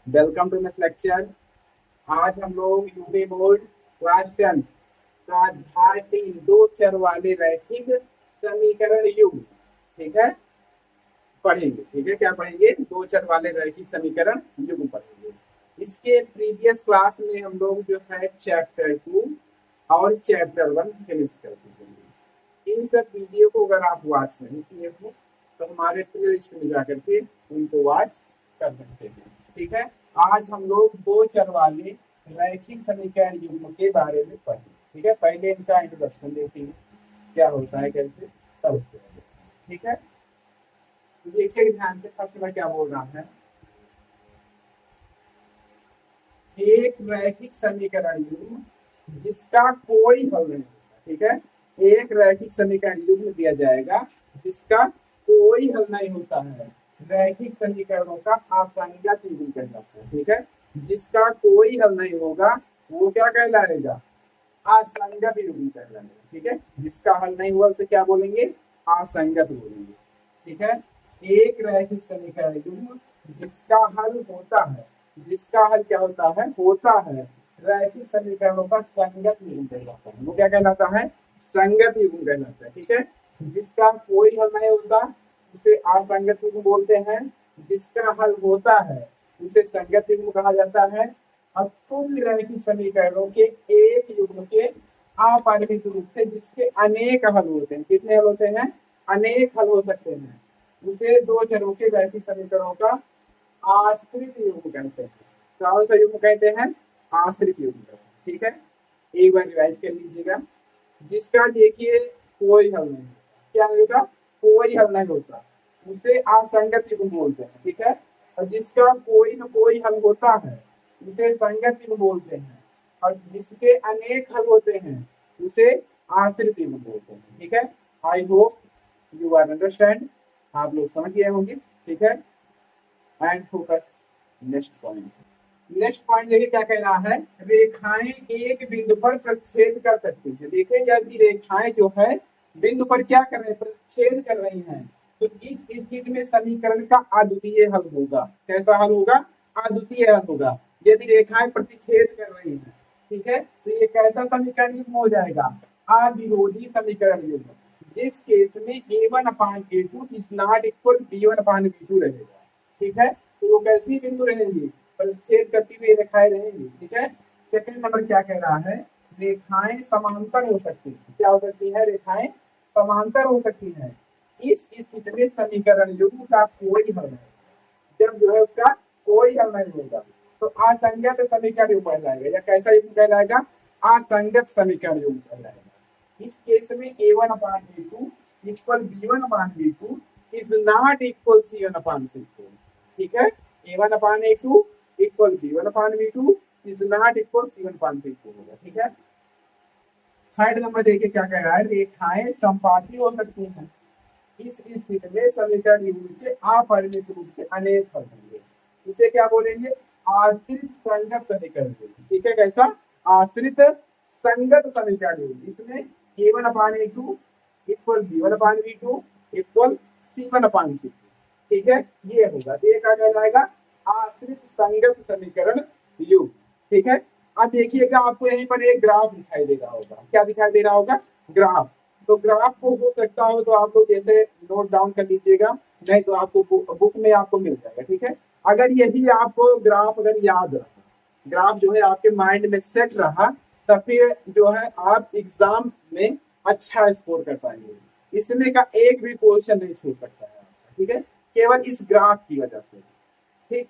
Welcome to this lecture. आज हम लोग यूपी बोर्ड क्लास 10 का अध्याय 3 दो चर वाले रैखिक समीकरण युग्म, ठीक है, पढ़ेंगे। ठीक है, क्या पढ़ेंगे? दो चर वाले रैखिक समीकरण युग्म पढ़ेंगे। इसके प्रीवियस क्लास में हम लोग जो है चैप्टर 2 और चैप्टर 1 फिनिश कर चुके हैं। इन सब वीडियो को अगर आप वॉच नहीं किए हो तो हमारे प्लेलिस्ट में जाकर के उनको वॉच कर सकते हैं। ठीक है, आज हम लोग दो चर वाले रैखिक समीकरण युग्म के बारे में पढ़ेंगे। ठीक है, पहले इनका इंट्रोडक्शन देखते हैं, क्या होता है, कैसे, तब उसके बाद। ठीक है, तो देखिए ध्यान से, सबसे मैं क्या बोल रहा है। एक रैखिक समीकरण युग्म जिसका कोई हल नहीं होता। ठीक है, एक रैखिक समीकरण युग्म दिया जाएगा जिसका कोई हल नहीं होता है। रैखिक समीकरणों का असंगत युग्म कहलाता है। ठीक है, जिसका कोई हल नहीं होगा वो क्या कहलाएगा? असंगत युग्म कहलाएगा। ठीक है, जिसका हल नहीं हुआ उसे क्या बोलेंगे? असंगत बोलेंगे। ठीक है, एक रैखिक समीकरण युग्म जिसका हल होता है, जिसका हल क्या होता है? होता है। रैखिक समीकरणों का संगत युग्म कहलाता है। वो क्या कहलाता है? संगत युग्म कहलाता है। ठीक है, जिसका कोई हल नहीं होता उसे असंगत युग्म बोलते हैं। जिसका हल होता है उसे संगत युग्म कहा जाता है। और तुल्य रैखिक समीकरणों के एक युग्म के अपरिमित रूप से जिसके अनेक हल होते हैं। कितने हल होते हैं? अनेक हल हो सकते हैं। उसे दो चरों के रैखिक समीकरणों का आश्रित युग्म कहते हैं। कौन सा युग्म कहते हैं? आश्रित युग्म कहते हैं। ठीक है, एक बार रिवाइज कर लीजिएगा। जिसका देखिए कोई हल नहीं, क्या होगा? कोई हल नहीं होता उसे असंगत युग्म बोलते हैं। ठीक है, और जिसका कोई न कोई हल होता है उसे संगत युग्म बोलते हैं। और जिसके अनेक हल होते हैं उसे आश्रित युग्म बोलते हैं। ठीक है, I hope you are understand, आप लोग समझ गए होंगे। ठीक है, and focus next point. Next point देखिए क्या कह रहा है। रेखाएं एक बिंदु पर प्रतिच्छेद कर सकती है। देखिए यदि रेखाएं जो है बिंदु पर क्या कर रहे हैं? प्रतिच्छेद कर रही हैं, तो इस स्थिति में समीकरण का अद्वितीय हल होगा। कैसा हल होगा? अद्वितीय हल होगा। यदि रेखाएं प्रतिच्छेद कर रही हैं, ठीक है, तो ये कैसा समीकरण युग्म हो जाएगा? अविरोधी समीकरण युग्म, जिस केस में a1/a2 is not equal b1/b2 रहेगा। ठीक है, तो वो कैसी बिंदु रहेंगी? परिच्छेद करती हुई रेखाएं रहेंगी। ठीक है, सेकंड नंबर क्या कह रहा है? रेखाएं समांतर हो सकती है। क्या हो सकती है? रेखाएं समांतर हो सकती है। इस स्थिति में समीकरण युग्म का कोई हल नहीं, जब जो है उसका कोई हल नहीं होगा तो असंगत समीकरण युग्म कहलाएगा। या कैसा युग्म कहलाएगा? असंगत समीकरण युग्म कहलाएगा। इस केस में a1/a2 equal b1/b2 is not equal c1/c2। ठीक है, a1/a2 equal b1/b2 is not equal c1/c2 होगा। ठीक है, थर्ड नंबर देखिए क्या कह रहा है। रेखाएं संपाती हो सकती हैं। इस स्थिति में समीकरण युग्म के अपरिमित रूप से अनेक हल होंगे। इसे क्या बोलेंगे? आश्रित संगत समीकरण युग्म। ठीक है, कैसा? आश्रित संगत समीकरण युग्म। इसमें a1/a2 equal b1/b2 equal c1/c2। ठीक है, ये होगा, ये क्या कहलाएगा? आश्रित संगत समीकरण युग्म। ठीक है, अब देखिएगा आपको यहीं पर एक ग्राफ दिखाई देगा होगा। क्या दिखाई दे रहा होगा? ग्राफ। तो ग्राफ को हो सकता हो तो आप लोग जैसे नोट डाउन कर लीजिएगा, नहीं तो आपको बुक में आपको मिल जाएगा। ठीक है, अगर यही आपको ग्राफ अगर याद रहा, ग्राफ जो है आपके माइंड में सेट रहा, तब फिर जो है आप एग्जाम में अच्छा स्कोर कर पाएंगे। इसमें का एक भी क्वेश्चन नहीं छूट सकता है। ठीक है, केवल इस ग्राफ की वजह से। ठीक,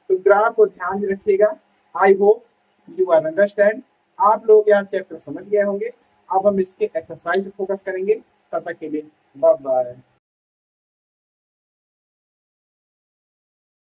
तो ग्राफ को ध्यान में रखिएगा। I hope you are understand, आप लोग यहाँ चैप्टर समझ गए होंगे। अब हम इसके एक्सरसाइज फोकस करेंगे। तब तक के लिए बाय बाय।